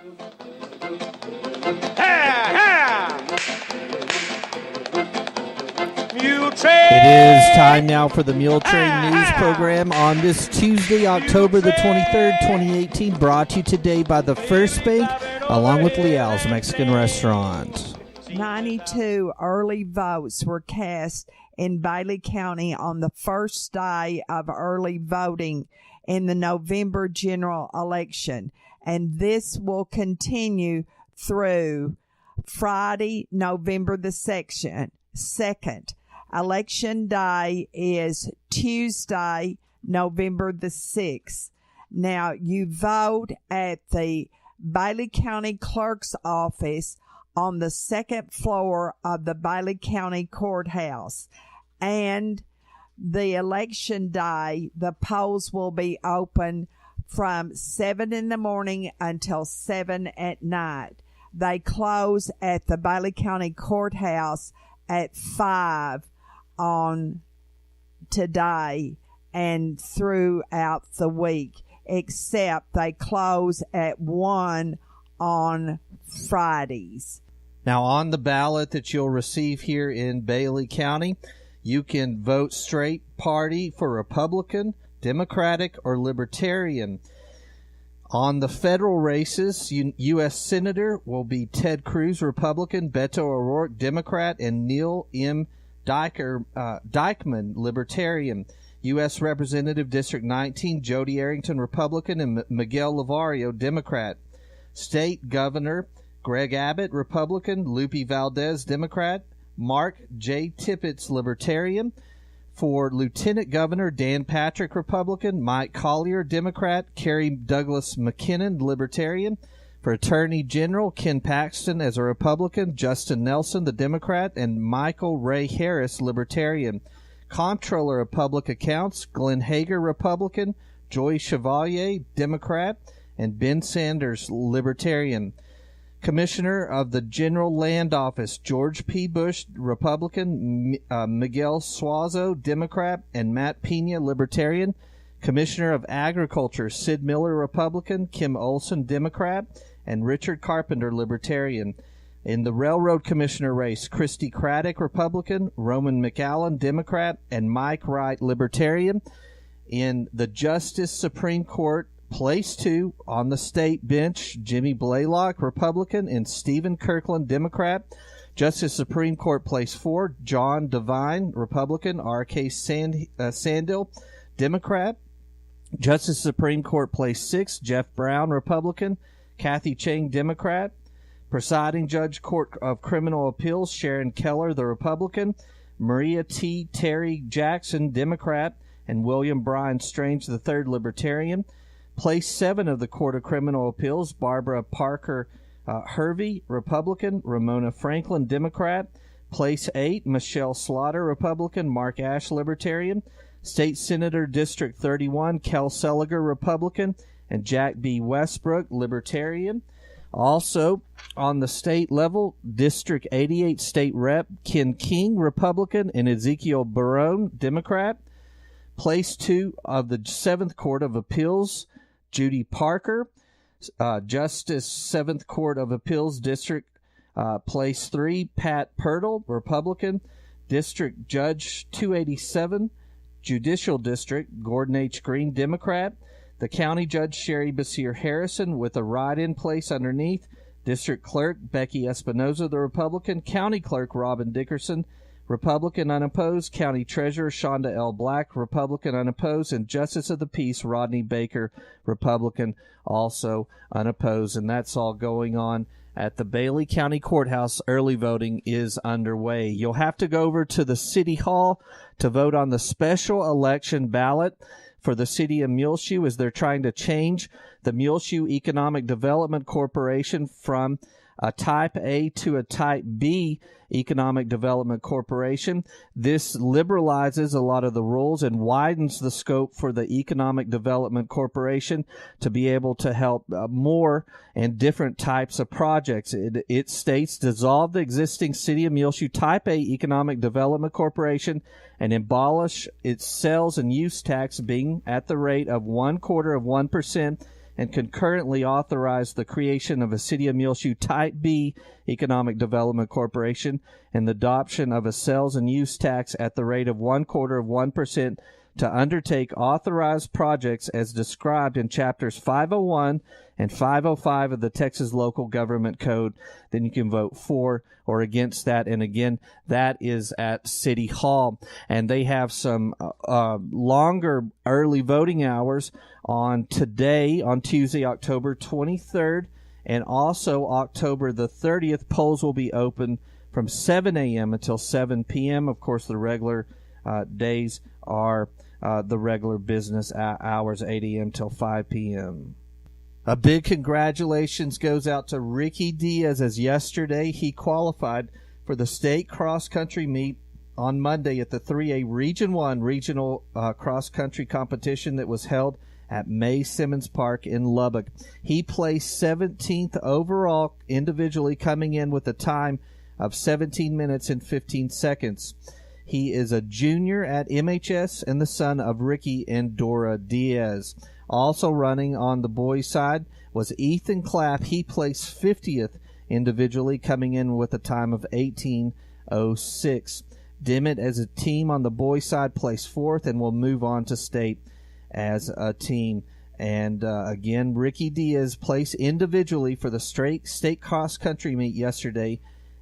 It is time now for the Muletrain News Program on this Tuesday, October the 23rd, 2018, brought to you today by the First Bank, along with Leal's Mexican Restaurant. 92 early votes were cast in Bailey County on the first day of early voting in the November general election, and this will continue through Friday, November the 2nd. Election day is Tuesday, November the 6th. Now, you vote at the Bailey County Clerk's office on the second floor of the Bailey County Courthouse. And the election day, the polls will be open from 7 in the morning until 7 at night. They close at the Bailey County Courthouse at 5 on today and throughout the week, except they close at 1 on Fridays. Now, on the ballot that you'll receive here in Bailey County, you can vote straight party for Republican, Democratic, or Libertarian. On the federal races, U.S. Senator will be Ted Cruz, Republican, Beto O'Rourke, Democrat, and Neil M. Dykeman, Libertarian. U.S. Representative District 19, Jody Arrington, Republican, and Miguel Lavario, Democrat. State Governor Greg Abbott, Republican, Lupe Valdez, Democrat, Mark J. Tippett, Libertarian. For Lieutenant Governor, Dan Patrick, Republican, Mike Collier, Democrat, Kerry Douglas McKinnon, Libertarian. For Attorney General, Ken Paxton as a Republican, Justin Nelson, the Democrat, and Michael Ray Harris, Libertarian. Comptroller of Public Accounts, Glenn Hager, Republican, Joy Chevalier, Democrat, and Ben Sanders, Libertarian. Commissioner of the General Land Office, George P. Bush, Republican, Miguel Suazo, Democrat, and Matt Pena, Libertarian. Commissioner of Agriculture, Sid Miller, Republican, Kim Olson, Democrat, and Richard Carpenter, Libertarian. In the Railroad Commissioner race, Christy Craddock, Republican, Roman McAllen, Democrat, and Mike Wright, Libertarian. In the Justice Supreme Court, Place 2 on the state bench, Jimmy Blaylock, Republican, and Stephen Kirkland, Democrat. Justice Supreme Court, Place 4, John Devine, Republican, R.K. Sandil, Democrat. Justice Supreme Court, Place 6, Jeff Brown, Republican, Kathy Chang, Democrat. Presiding Judge, Court of Criminal Appeals, Sharon Keller, the Republican. Maria T. Terry Jackson, Democrat, and William Bryan Strange III, Libertarian. Place 7 of the Court of Criminal Appeals, Barbara Parker Hervey, Republican, Ramona Franklin, Democrat. Place 8, Michelle Slaughter, Republican, Mark Ashe, Libertarian. State Senator District 31, Kel Seliger, Republican, and Jack B. Westbrook, Libertarian. Also, on the state level, District 88 State Rep Ken King, Republican, and Ezekiel Barone, Democrat. Place 2 of the 7th Court of Appeals, Judy Parker, Justice 7th Court of Appeals District, Place 3, Pat Pirtle, Republican, District Judge 287, Judicial District, Gordon H. Green, Democrat. The County Judge, Sherry Basir Harrison, with a write-in place underneath. District Clerk, Becky Espinoza, the Republican. County Clerk, Robin Dickerson, Republican, unopposed. County Treasurer, Shonda L. Black, Republican, unopposed. And Justice of the Peace, Rodney Baker, Republican, also unopposed. And that's all going on at the Bailey County Courthouse. Early voting is underway. You'll have to go over to the City Hall to vote on the special election ballot for the city of Muleshoe, as they're trying to change the Muleshoe Economic Development Corporation from a Type A to a Type B Economic Development Corporation. This liberalizes a lot of the rules and widens the scope for the Economic Development Corporation to be able to help more and different types of projects. It states, dissolve the existing City of Muleshoe Type A Economic Development Corporation and abolish its sales and use tax being at the rate of 1/4% and concurrently authorize the creation of a City of Muleshoe Type B Economic Development Corporation and the adoption of a sales and use tax at the rate of 0.25% to undertake authorized projects as described in Chapters 501 and 505 of the Texas Local Government Code. Then you can vote for or against that. And again, that is at City Hall. And they have some longer early voting hours on today, on Tuesday, October 23rd, and also October the 30th. Polls will be open from 7 a.m. until 7 p.m. Of course, the regular days are the regular business hours, 8 a.m. till 5 p.m. A big congratulations goes out to Ricky Diaz, as yesterday he qualified for the state cross-country meet on Monday at the 3A Region 1 regional cross-country competition that was held at May Simmons Park in Lubbock. He placed 17th overall individually, coming in with a time of 17 minutes and 15 seconds. He is a junior at MHS and the son of Ricky and Dora Diaz. Also running on the boys' side was Ethan Clapp. He placed 50th individually, coming in with a time of 18:06. Dimmitt, as a team on the boys' side, placed 4th and will move on to state as a team. And again, Ricky Diaz placed individually for the state cross-country meet yesterday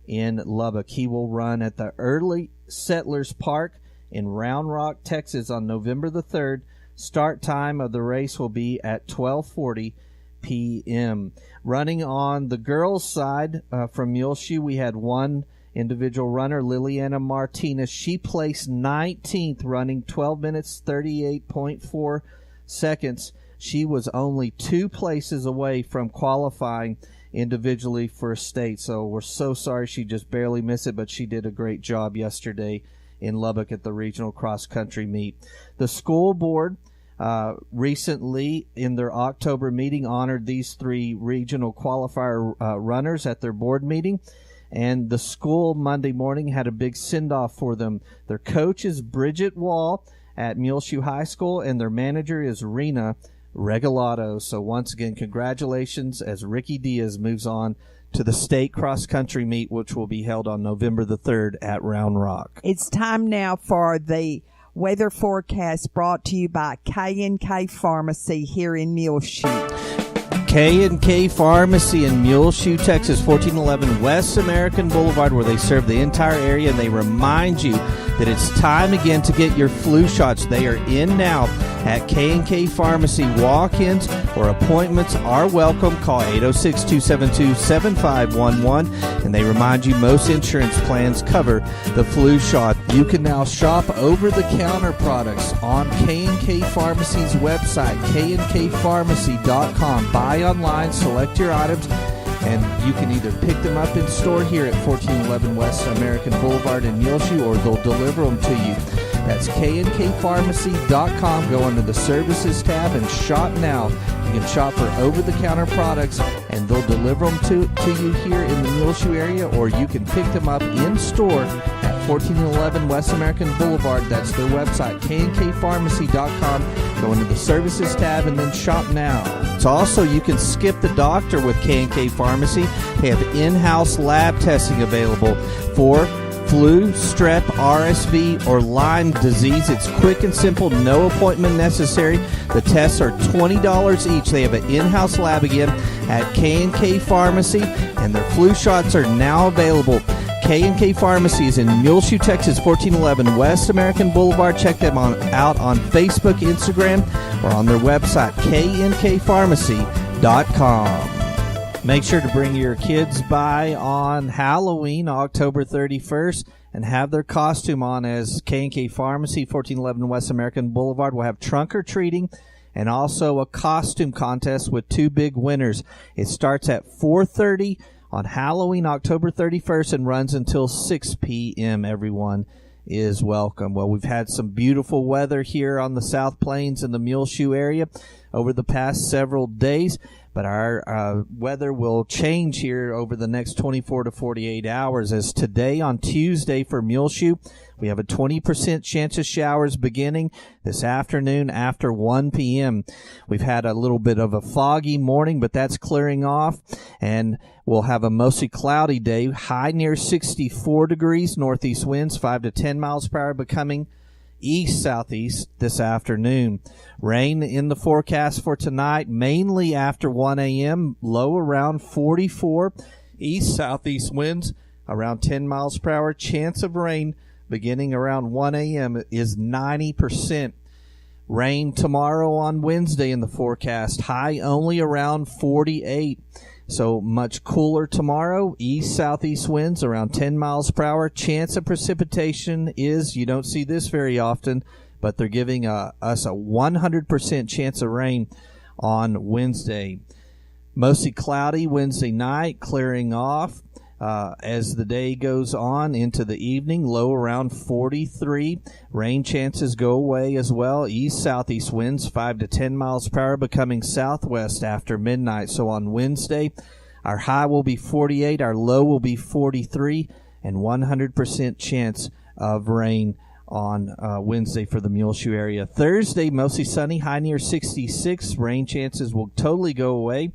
in Lubbock. He will run at the Early Settlers Park in Round Rock, Texas on November the 3rd. Start time of the race will be at 12:40 p.m. Running on the girls' side from Muleshoe, we had one individual runner, Liliana Martinez. She placed 19th, running 12 minutes 38.4 seconds. She was only 2 places away from qualifying individually for state, so we're so sorry she just barely missed it, but she did a great job yesterday in Lubbock at the regional cross-country meet. The school board recently, in their October meeting, honored these 3 regional qualifier runners at their board meeting, and the school Monday morning had a big send-off for them. Their coach is Bridget Wall at Muleshoe High School, and their manager is Rena Regalado. So once again, congratulations as Ricky Diaz moves on to the state cross-country meet, which will be held on November the 3rd at Round Rock. It's time now for the weather forecast, brought to you by K&K Pharmacy here in Muleshoe. K&K Pharmacy in Muleshoe, Texas, 1411 West American Boulevard, where they serve the entire area, and they remind you that it's time again to get your flu shots. They are in now at K&K Pharmacy. Walk-ins or appointments are welcome. Call 806-272-7511, and they remind you most insurance plans cover the flu shot. You can now shop over-the-counter products on K&K Pharmacy's website, knkpharmacy.com. Buy online, select your items, and you can either pick them up in store here at 1411 West American Boulevard in Muleshoe, or they'll deliver them to you. That's knkpharmacy.com. Go under the Services tab and shop now. You can shop for over-the-counter products, and they'll deliver them to you here in the Muleshoe area, or you can pick them up in store at 1411 West American Boulevard. That's their website, knkpharmacy.com. Go into the Services tab and then shop now. So also, you can skip the doctor with K&K Pharmacy. They have in-house lab testing available for flu, strep, RSV, or Lyme disease. It's quick and simple, no appointment necessary. The tests are $20 each. They have an in-house lab again at K&K Pharmacy, and their flu shots are now available. K&K Pharmacy is in Muleshoe, Texas, 1411 West American Boulevard. Check them out on Facebook, Instagram, or on their website, knkpharmacy.com. Make sure to bring your kids by on Halloween, October 31st, and have their costume on, as K&K Pharmacy, 1411 West American Boulevard will have trunk or treating and also a costume contest with 2 big winners. It starts at 4:30 on Halloween, October 31st, and runs until 6 p.m. Everyone is welcome. Well, we've had some beautiful weather here on the South Plains and the Muleshoe area over the past several days, But our weather will change here over the next 24 to 48 hours, as today on Tuesday for Muleshoe, we have a 20% chance of showers beginning this afternoon after 1 p.m. We've had a little bit of a foggy morning, but that's clearing off, and we'll have a mostly cloudy day, high near 64 degrees, northeast winds 5 to 10 miles per hour, becoming east-southeast this afternoon. Rain in the forecast for tonight, mainly after 1 a.m., low around 44, east-southeast winds around 10 miles per hour. Chance of rain beginning around 1 a.m. is 90%. Rain tomorrow on Wednesday in the forecast, high only around 48. So much cooler tomorrow. East-southeast winds around 10 miles per hour. Chance of precipitation is, you don't see this very often, but they're giving us a 100% chance of rain on Wednesday. Mostly cloudy Wednesday night, clearing off as the day goes on into the evening. Low around 43. Rain chances go away as well. East-southeast winds 5 to 10 miles per hour, becoming southwest after midnight. So on Wednesday, our high will be 48, our low will be 43, and 100% chance of rain on Wednesday for the Muleshoe area. Thursday, mostly sunny, high near 66. Rain chances will totally go away.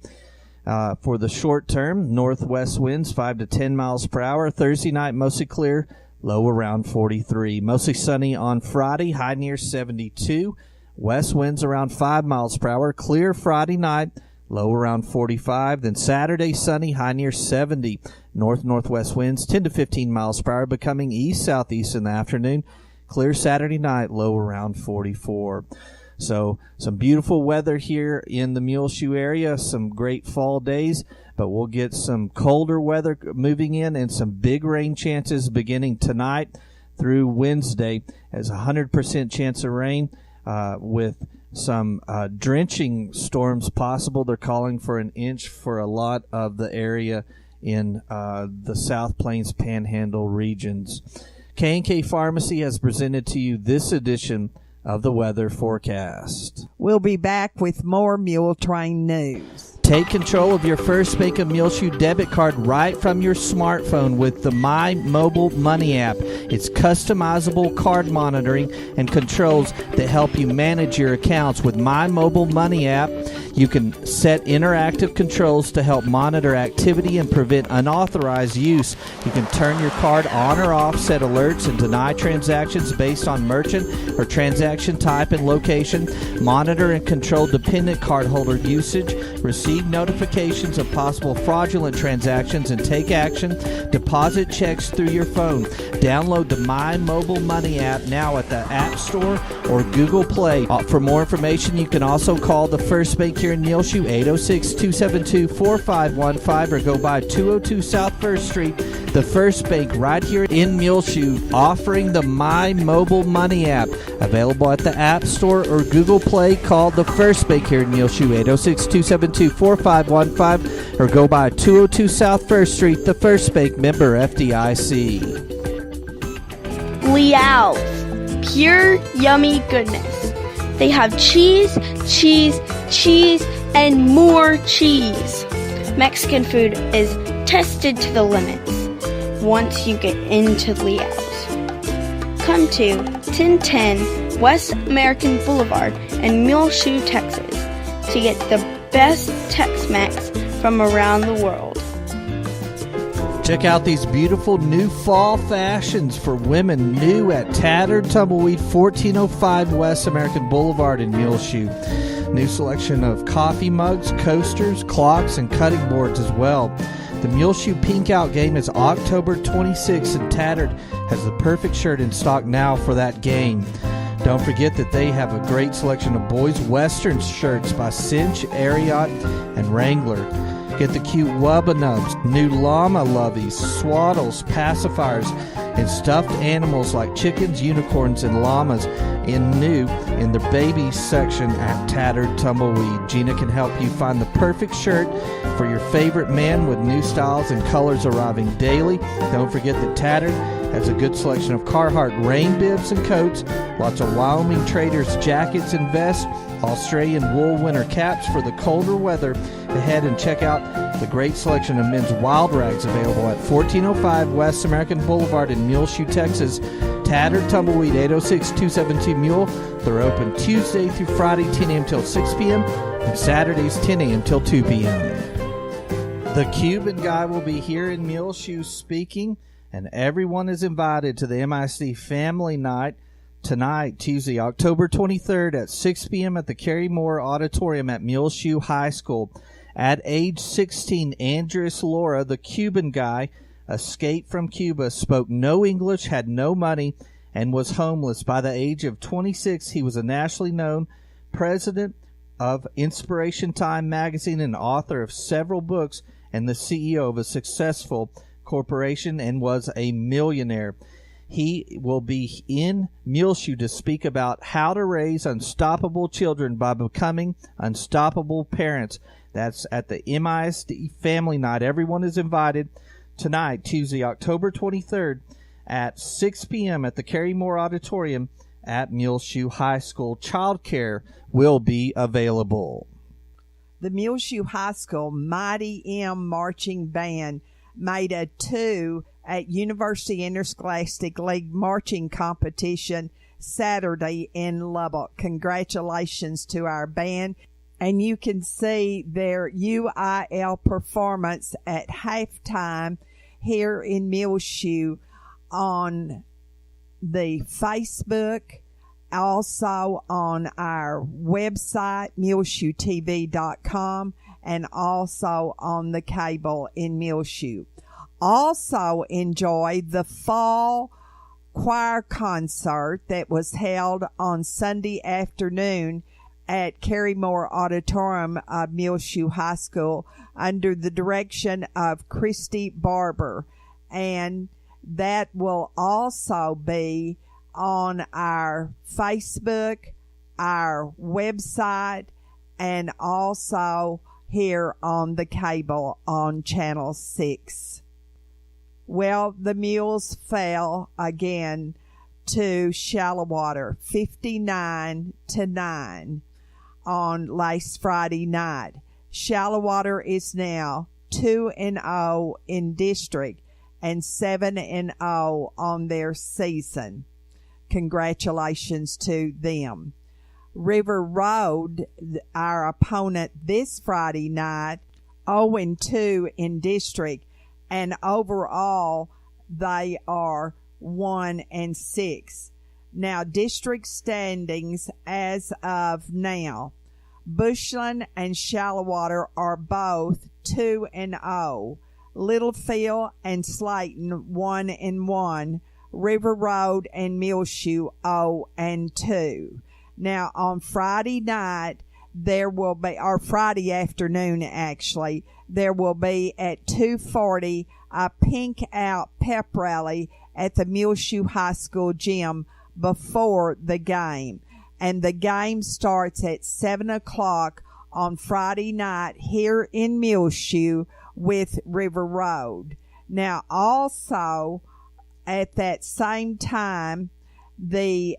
For the short term, northwest winds 5 to 10 miles per hour. Thursday night, mostly clear, low around 43. Mostly sunny on Friday, high near 72. West winds around 5 miles per hour. Clear Friday night, low around 45. Then Saturday, sunny, high near 70. North-northwest winds 10 to 15 miles per hour, becoming east-southeast in the afternoon. Clear Saturday night, low around 44. So some beautiful weather here in the Muleshoe area, some great fall days, but we'll get some colder weather moving in and some big rain chances beginning tonight through Wednesday, as a 100% chance of rain with some drenching storms possible. They're calling for an inch for a lot of the area in the South Plains Panhandle regions. K&K Pharmacy has presented to you this edition of the weather forecast. We'll be back with more Muletrain news. Take control of your First Bank of Muleshoe debit card right from your smartphone with the My Mobile Money app. It's customizable card monitoring and controls that help you manage your accounts. With My Mobile Money app, you can set interactive controls to help monitor activity and prevent unauthorized use. You can turn your card on or off, set alerts, and deny transactions based on merchant or transaction type and location, monitor and control dependent cardholder usage, receive notifications of possible fraudulent transactions, and take action, deposit checks through your phone. Download the My Mobile Money app now at the App Store or Google Play. For more information, you can also call the First Bank here in Muleshoe, 806-272-4515, or go by 202 South 1st Street. The First Bank right here in Muleshoe, offering the My Mobile Money app. Available at the App Store or Google Play. Call the First Bank here in Muleshoe, 806-272-4515, or go by 202 South 1st Street. The First Bank, member FDIC. Liao's, pure yummy goodness. They have cheese, cheese, cheese, and more cheese. Mexican food is tested to the limits once you get into Liao's. Come to 1010 West American Boulevard in Muleshoe, Texas to get the best Tex-Mex from around the world. Check out these beautiful new fall fashions for women, new at Tattered Tumbleweed, 1405 West American Boulevard in Muleshoe. New selection of coffee mugs, coasters, clocks, and cutting boards as well. The Muleshoe Pink Out game is October 26th, and Tattered has the perfect shirt in stock now for that game. Don't forget that they have a great selection of boys' Western shirts by Cinch, Ariat, and Wrangler. Get the cute Wubba Nubs, new llama loveys, swaddles, pacifiers, and stuffed animals like chickens, unicorns, and llamas in the baby section at Tattered Tumbleweed. Gina can help you find the perfect shirt for your favorite man with new styles and colors arriving daily. Don't forget that Tattered has a good selection of Carhartt rain bibs and coats, lots of Wyoming Traders jackets and vests, Australian wool winter caps for the colder weather ahead, and check out the great selection of men's wild rags available at 1405 West American Boulevard in Muleshoe, Texas. Tattered Tumbleweed, 806-272-MULE. They're open Tuesday through Friday, 10 a.m. till 6 p.m., and Saturdays, 10 a.m. till 2 p.m. The Cuban guy will be here in Muleshoe speaking, and everyone is invited to the MISD Family Night tonight, Tuesday, October 23rd at 6 p.m. at the Carrie Moore Auditorium at Muleshoe High School. At age 16, Andres Laura, the Cuban guy, escaped from Cuba, spoke no English, had no money, and was homeless. By the age of 26, he was a nationally known president of Inspiration Time magazine and author of several books and the CEO of a successful corporation, and was a millionaire. He will be in Muleshoe to speak about how to raise unstoppable children by becoming unstoppable parents. That's at the MISD Family Night. Everyone is invited tonight, Tuesday, October 23rd at 6 p.m. at the Carrie Moore Auditorium at Muleshoe High School. Childcare will be available. The Muleshoe High School Mighty M Marching Band made a 2 at University Interscholastic League Marching Competition Saturday in Lubbock. Congratulations to our band. And you can see their UIL performance at halftime here in Muleshoe on the Facebook, also on our website, muleshoetv.com, and also on the cable in Muleshoe. Also enjoy the fall choir concert that was held on Sunday afternoon at Carrie Moore Auditorium of Muleshoe High School under the direction of Christy Barber. And that will also be on our Facebook, our website, and also here on the cable on Channel 6. Well, the Mules fell again to Shallow Water, 59-9 on last Friday night. Shallow Water is now 2-0 in district and 7-0 on their season. Congratulations to them. River Road, our opponent this Friday night, 0-2 in district, and overall they are 1-6. Now, district standings as of now, Bushland and Shallow Water are both 2-0. Littlefield and Slayton 1-1. River Road and Muleshoe 0-2. Now, on Friday night, there will be, or Friday afternoon actually, there will be at 2:40 a Pink Out pep rally at the Muleshoe High School gym before the game. And the game starts at 7 o'clock on Friday night here in Muleshoe with River Road. Now, also at that same time, the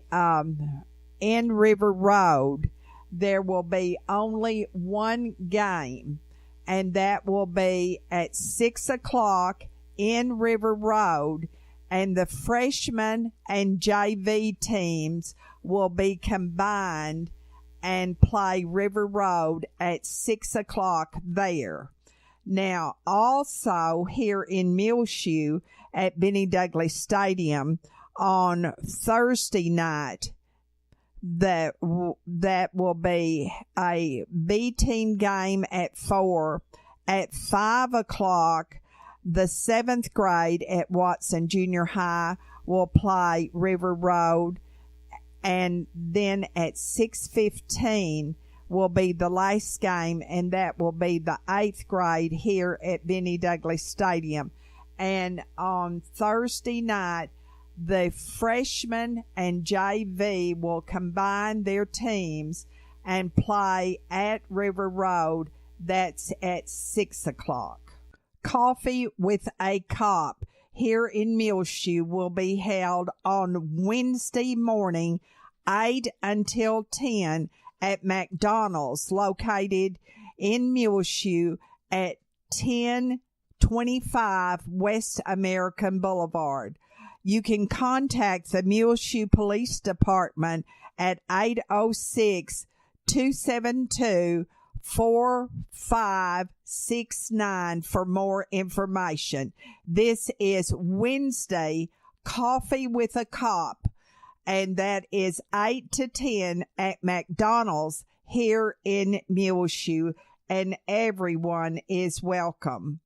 in River Road, there will be only one game, and that will be at 6 o'clock in River Road, and the freshman and JV teams will be combined and play River Road at 6 o'clock there. Now, also here in Muleshoe at Benny Douglas Stadium on Thursday night, that will be a B team game at 4. At 5 o'clock, the 7th grade at Watson Junior High will play River Road, and then at 6:15 will be the last game, and that will be the 8th grade here at Benny Douglas Stadium. And on Thursday night, the freshmen and JV will combine their teams and play at River Road. That's at 6 o'clock. Coffee with a Cop here in Muleshoe will be held on Wednesday morning, 8 until 10, at McDonald's located in Muleshoe at 1025 West American Boulevard. You can contact the Muleshoe Police Department at 806-272-4569 for more information. This is Wednesday, Coffee with a Cop, and that is 8 to 10 at McDonald's here in Muleshoe, and everyone is welcome.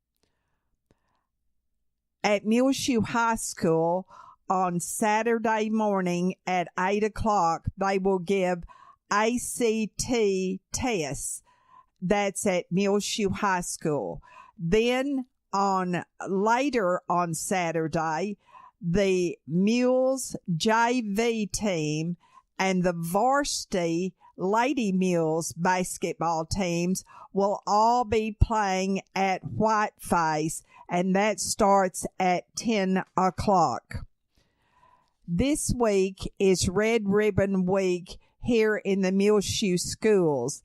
At Muleshoe High School on Saturday morning at 8 o'clock, they will give ACT tests. That's at Muleshoe High School. Then later on Saturday, the Mules JV team and the varsity Lady Mules basketball teams will all be playing at Whiteface, and that starts at 10 o'clock. This week is Red Ribbon Week here in the Muleshoe schools.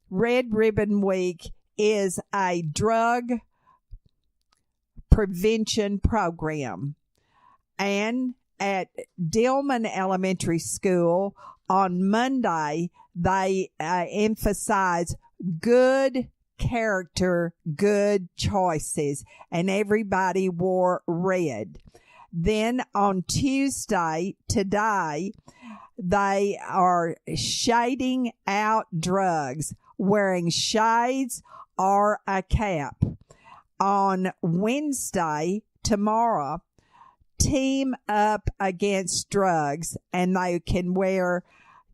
Red Ribbon Week is a drug prevention program. And at Dillman Elementary School on Monday, they emphasize good character, good choices, and everybody wore red. Then on Tuesday, today, they are shading out drugs, wearing shades or a cap. On Wednesday, tomorrow, Team Up Against Drugs, and they can wear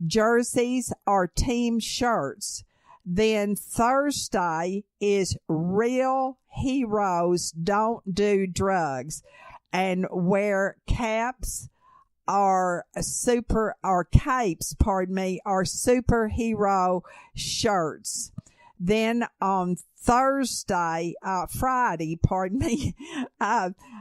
jerseys or team shirts. Then Thursday is Real Heroes Don't Do Drugs, and wear caps or capes, or superhero shirts. Then on Friday,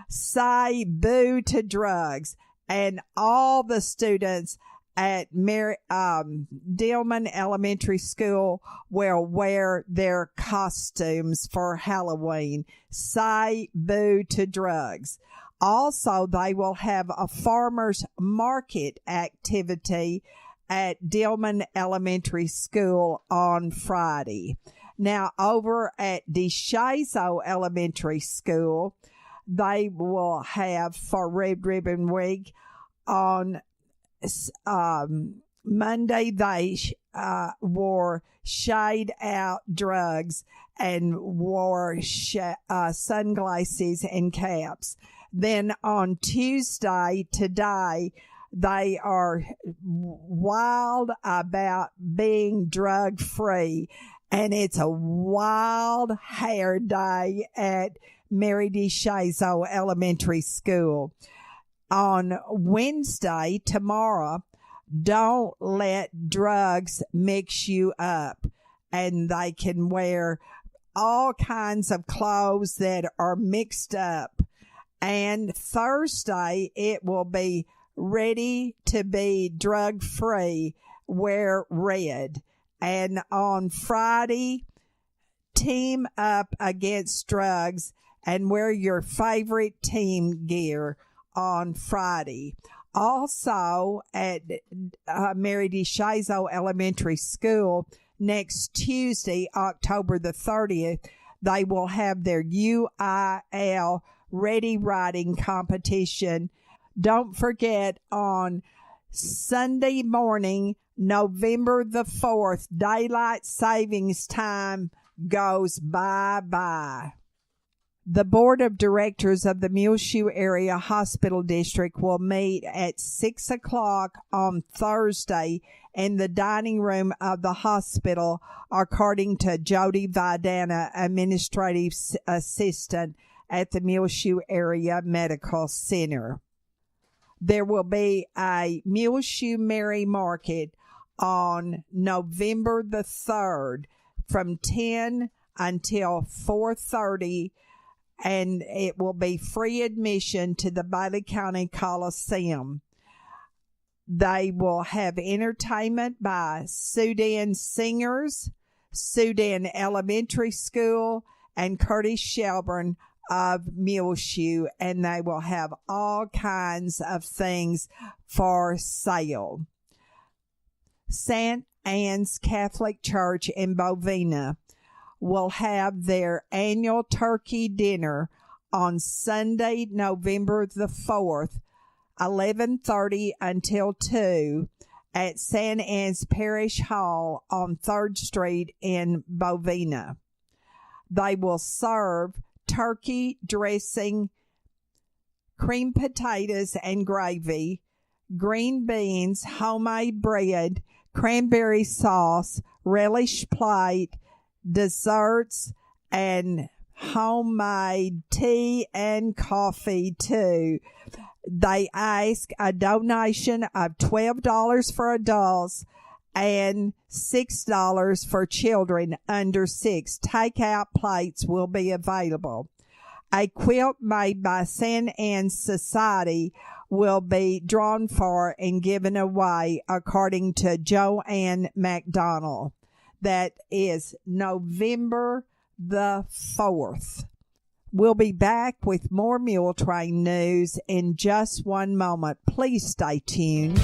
say boo to drugs, and all the students at Dillman Elementary School will wear their costumes for Halloween. Say boo to drugs. Also, they will have a farmer's market activity at Dillman Elementary School on Friday. Now, over at DeShazo Elementary School, they will have for Red Ribbon Week on Monday. They wore shade out drugs and wore sunglasses and caps. Then on Tuesday, today, they are wild about being drug free, and it's a wild hair day at Mary DeShazo Elementary School. On Wednesday, tomorrow, don't let drugs mix you up, and they can wear all kinds of clothes that are mixed up. And Thursday, it will be ready to be drug free, wear red. And on Friday, Team Up Against Drugs and wear your favorite team gear on Friday. Also at Mary DeShazo Elementary School, next Tuesday, October the 30th, they will have their UIL Ready Writing competition. Don't forget, on Sunday morning, November the 4th, daylight savings time goes bye-bye. The Board of Directors of the Muleshoe Area Hospital District will meet at 6 o'clock on Thursday in the dining room of the hospital, according to Jody Vidana, Administrative Assistant at the Muleshoe Area Medical Center. There will be a Muleshoe Mary Market on November the 3rd from 10 until 4:30, and it will be free admission to the Bailey County Coliseum. They will have entertainment by Sudan Singers, Sudan Elementary School, and Curtis Shelburne of Muleshoe, and they will have all kinds of things for sale. St. Anne's Catholic Church in Bovina will have their annual turkey dinner on Sunday, November the 4th, 11:30 until 2 at St. Anne's Parish Hall on 3rd Street in Bovina. They will serve turkey dressing, cream potatoes and gravy, green beans, homemade bread, cranberry sauce, relish plate, desserts, and homemade tea and coffee too. They ask a donation of $12 for adults and $6 for children under 6. Takeout plates will be available. A quilt made by St. Anne's Society will be drawn for and given away according to Joanne McDonald. That is November the 4th. We'll be back with more Muletrain news in just one moment. Please stay tuned.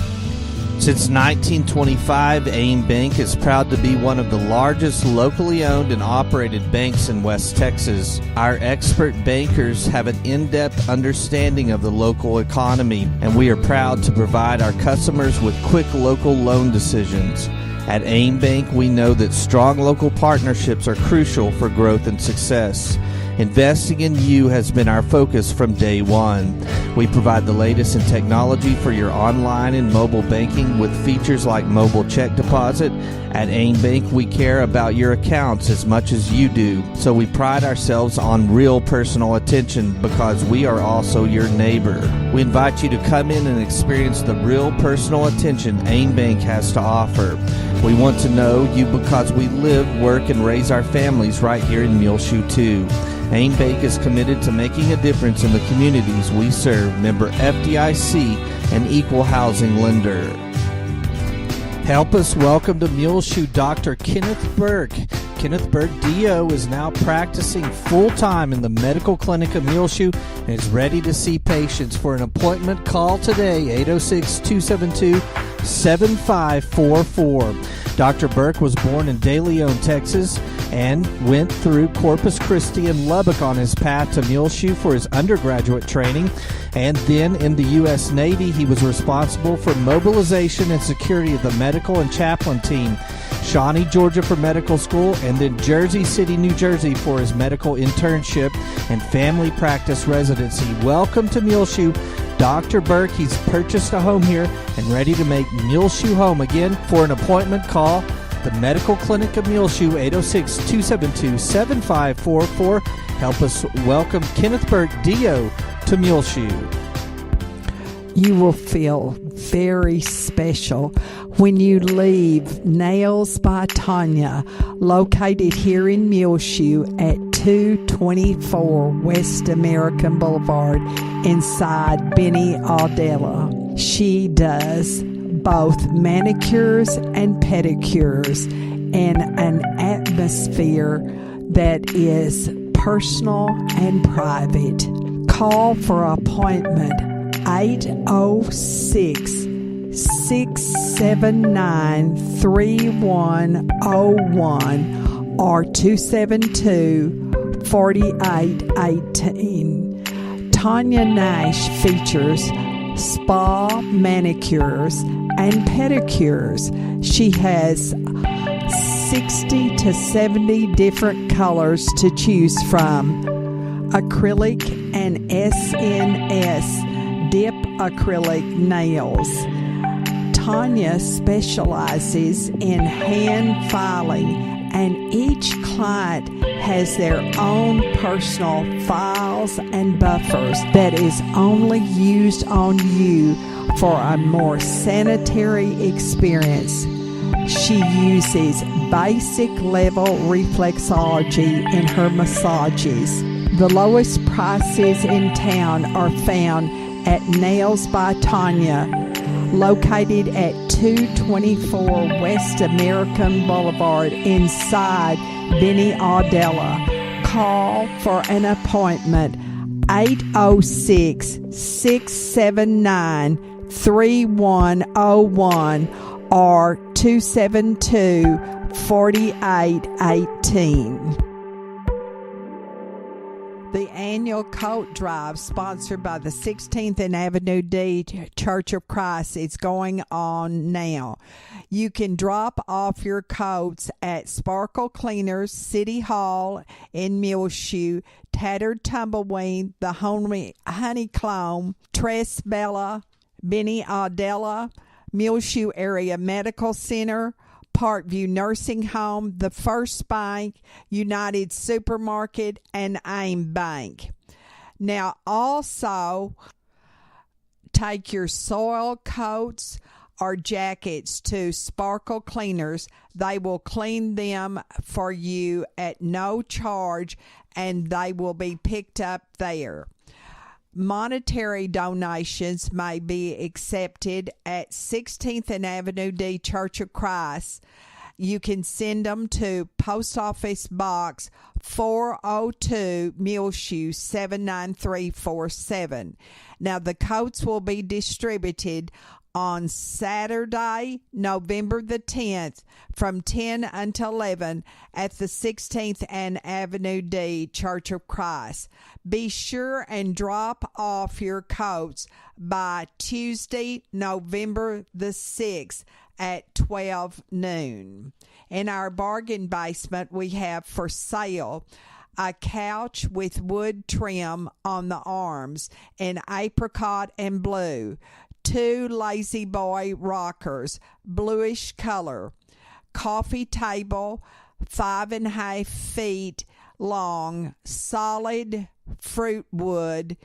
Since 1925, AIM Bank is proud to be one of the largest locally owned and operated banks in West Texas. Our expert bankers have an in-depth understanding of the local economy, and we are proud to provide our customers with quick local loan decisions. At AIM Bank, we know that strong local partnerships are crucial for growth and success. Investing in you has been our focus from day one. We provide the latest in technology for your online and mobile banking with features like mobile check deposit. At AIM Bank, we care about your accounts as much as you do, so we pride ourselves on real personal attention because we are also your neighbor. We invite you to come in and experience the real personal attention AIM Bank has to offer. We want to know you because we live, work, and raise our families right here in Muleshoe too. AIM Bank is committed to making a difference in the communities we serve. Member FDIC, an equal housing lender. Help us welcome to Muleshoe Dr. Kenneth Burke. Kenneth Burke, DO, is now practicing full-time in the medical clinic of Muleshoe and is ready to see patients. For an appointment, call today, 806-272-7544. Dr. Burke was born in De Leon, Texas, and went through Corpus Christi and Lubbock on his path to Muleshoe for his undergraduate training. And then in the U.S. Navy, he was responsible for mobilization and security of the medical and chaplain team. Shawnee, Georgia for medical school, and then Jersey City, New Jersey for his medical internship and family practice residency. Welcome to Muleshoe, Dr. Burke. He's purchased a home here and ready to make Muleshoe home again. For an appointment, call the Medical Clinic of Muleshoe, 806-272-7544. Help us welcome Kenneth Burke, DO, to Muleshoe. You will feel very special when you leave Nails by Tanya, located here in Muleshoe at 224 West American Boulevard inside Benny Aldella. She does both manicures and pedicures in an atmosphere that is personal and private. Call for appointment 806-679-3101 or 272-4818. Tanya Nash features spa manicures and pedicures. She has 60 to 70 different colors to choose from. Acrylic and SNS dip acrylic nails. Tanya specializes in hand filing, and each client has their own personal files and buffers that is only used on you for a more sanitary experience. She uses basic level reflexology in her massages. The lowest prices in town are found at Nails by Tanya, located at 224 West American Boulevard inside Benny Audella. Call for an appointment 806-679-3101 or 272-4818. The annual coat drive sponsored by the 16th and Avenue D Church of Christ is going on now. You can drop off your coats at Sparkle Cleaners, City Hall in Muleshoe, Tattered Tumbleweed, the Honeycomb, Tres Bella, Benny Audella, Muleshoe Area Medical Center, Parkview Nursing Home, the First Bank, United Supermarket, and AIM Bank. Now, also, take your soil coats or jackets to Sparkle Cleaners. They will clean them for you at no charge, and they will be picked up there. Monetary donations may be accepted at 16th and Avenue D Church of Christ. You can send them to Post Office Box 402, Muleshoe 79347. Now, the coats will be distributed on Saturday, November the 10th, from 10 until 11 at the 16th and Avenue D Church of Christ. Be sure and drop off your coats by Tuesday, November the 6th at 12 noon. In our bargain basement, we have for sale a couch with wood trim on the arms in apricot and blue, 2 Lazy Boy rockers, bluish color, coffee table, 5.5 feet long, solid fruit wood,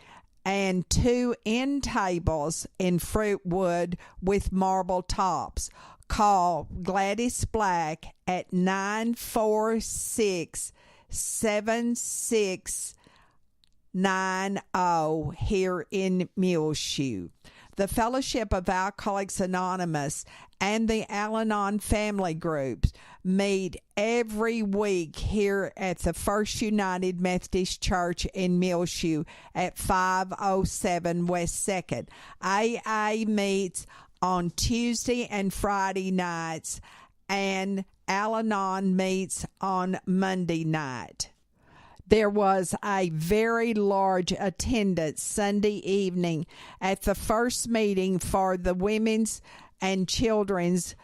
and 2 end tables in fruit wood with marble tops. Call Gladys Black at 946-7690 here in Muleshoe. The Fellowship of Alcoholics Anonymous and the Al-Anon family groups meet every week here at the First United Methodist Church in Muleshoe at 507 West 2nd. AA meets on Tuesday and Friday nights, and Al-Anon meets on Monday night. There was a very large attendance Sunday evening at the first meeting for the Women's and Children's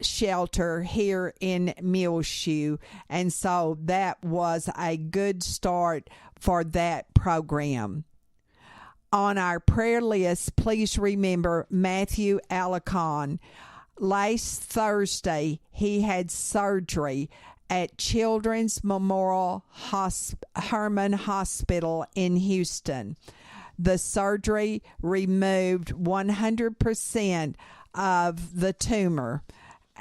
Shelter here in Muleshoe, and so that was a good start for that program. On our prayer list, please remember Matthew Alicon. Last Thursday, he had surgery at Children's Memorial Hermann Hospital in Houston. The surgery removed 100% of the tumor.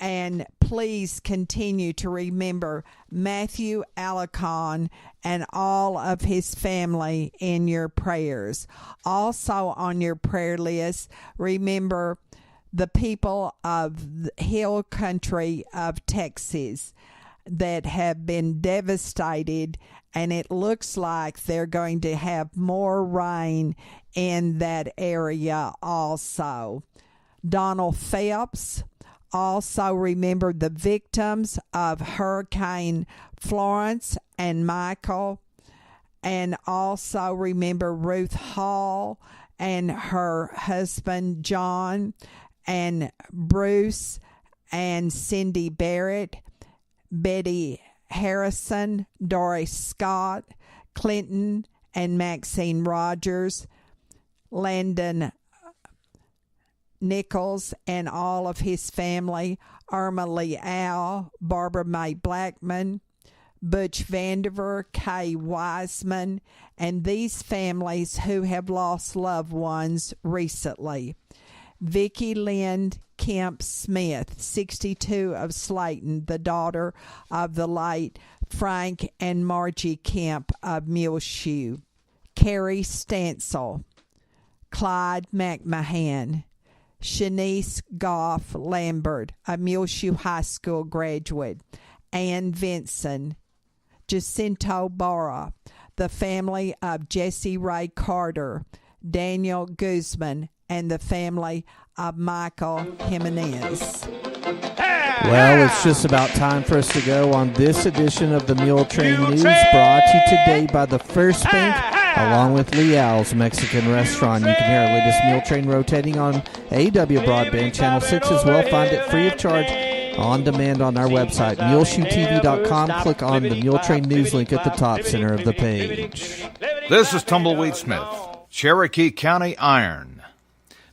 And please continue to remember Matthew Alicon and all of his family in your prayers. Also on your prayer list, remember the people of the hill country of Texas that have been devastated, and it looks like they're going to have more rain in that area also. Donald Phelps. Also remember the victims of Hurricane Florence and Michael, and also remember Ruth Hall and her husband John, and Bruce and Cindy Barrett, Betty Harrison, Doris Scott, Clinton and Maxine Rogers, Landon Nichols and all of his family, Irma Lee Al, Barbara Mae Blackman, Butch Vandiver, Kay Wiseman, and these families who have lost loved ones recently. Vicki Lynn Kemp Smith, 62, of Slayton, the daughter of the late Frank and Margie Kemp of Muleshoe. Carrie Stansel, Clyde McMahon, Shanice Goff Lambert, a Muleshoe High School graduate, Ann Vinson, Jacinto Barra, the family of Jesse Ray Carter, Daniel Guzman, and the family of Michael Jimenez. Well, it's just about time for us to go on this edition of the Muletrain News, brought to you today by the First Bank, along with Leal's Mexican Restaurant. You can hear our latest Muletrain rotating on AW Broadband Channel 6 as well. Find it free of charge on demand on our website, muleshoetv.com. Click on the Muletrain News link at the top center of the page. This is Tumbleweed Smith, Cherokee County Iron.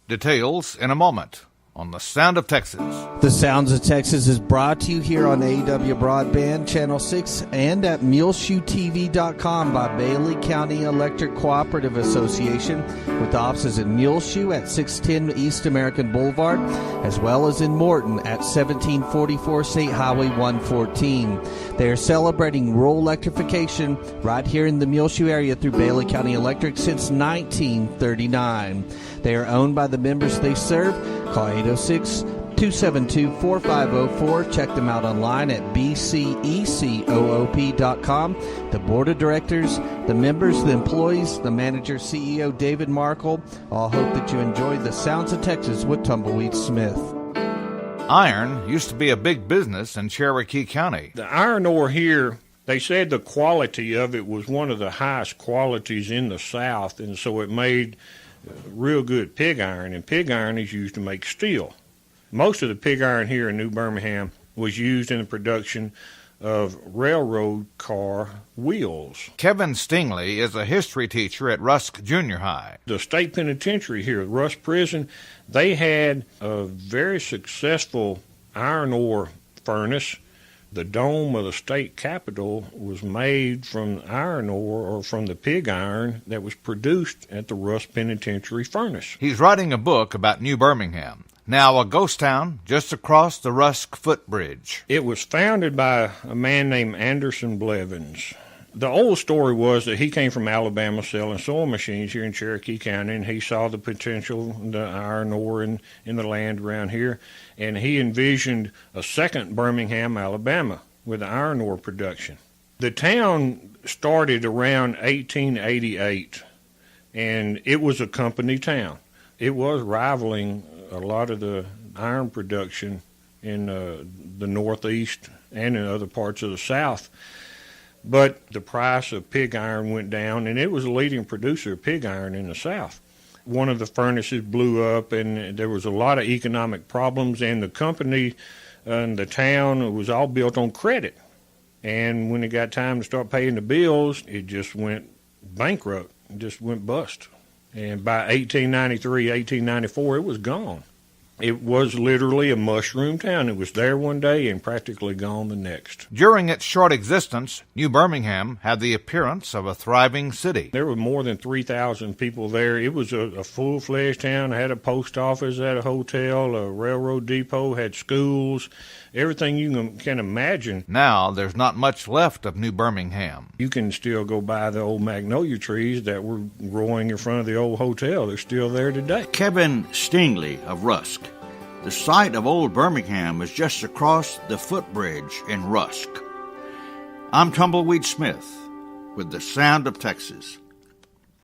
Details in a moment on The Sound of Texas. The Sounds of Texas is brought to you here on AW Broadband Channel 6 and at muleshoetv.com by Bailey County Electric Cooperative Association, with offices in Muleshoe at 610 East American Boulevard, as well as in Morton at 1744 State Highway 114. They are celebrating rural electrification right here in the Muleshoe area through Bailey County Electric since 1939. They are owned by the members they serve. Call 806-272-4504. Check them out online at bcecoop.com. The board of directors, the members, the employees, the manager, CEO David Markle, all hope that you enjoy the Sounds of Texas with Tumbleweed Smith. Iron used to be a big business in Cherokee County. The iron ore here, they said the quality of it was one of the highest qualities in the South, and so it made real good pig iron, and pig iron is used to make steel. Most of the pig iron here in New Birmingham was used in the production of railroad car wheels. Kevin Stingley is a history teacher at Rusk Junior High. The state penitentiary here at Rusk Prison, they had a very successful iron ore furnace. The dome of the state capitol was made from iron ore, or from the pig iron that was produced at the Rusk Penitentiary furnace. He's writing a book about New Birmingham, now a ghost town just across the Rusk footbridge. It was founded by a man named Anderson Blevins. The old story was that he came from Alabama selling sewing machines here in Cherokee County, and he saw the potential, the iron ore in the land around here, and he envisioned a second Birmingham, Alabama, with iron ore production. The town started around 1888, and it was a company town. It was rivaling a lot of the iron production in the Northeast and in other parts of the South. But the price of pig iron went down, and it was a leading producer of pig iron in the South. One of the furnaces blew up, and there was a lot of economic problems, and the company and the town was all built on credit. And when it got time to start paying the bills, it just went bankrupt, it just went bust. And by 1893, 1894, it was gone. It was literally a mushroom town. It was there one day and practically gone the next. During its short existence, New Birmingham had the appearance of a thriving city. There were more than 3,000 people there. It was a full-fledged town. It had a post office, had a hotel, a railroad depot, had schools, everything you can imagine. Now there's not much left of New Birmingham. You can still go by the old magnolia trees that were growing in front of the old hotel. They're still there today. Kevin Stingley of Rusk. The site of Old Birmingham is just across the footbridge in Rusk. I'm Tumbleweed Smith with the Sound of Texas.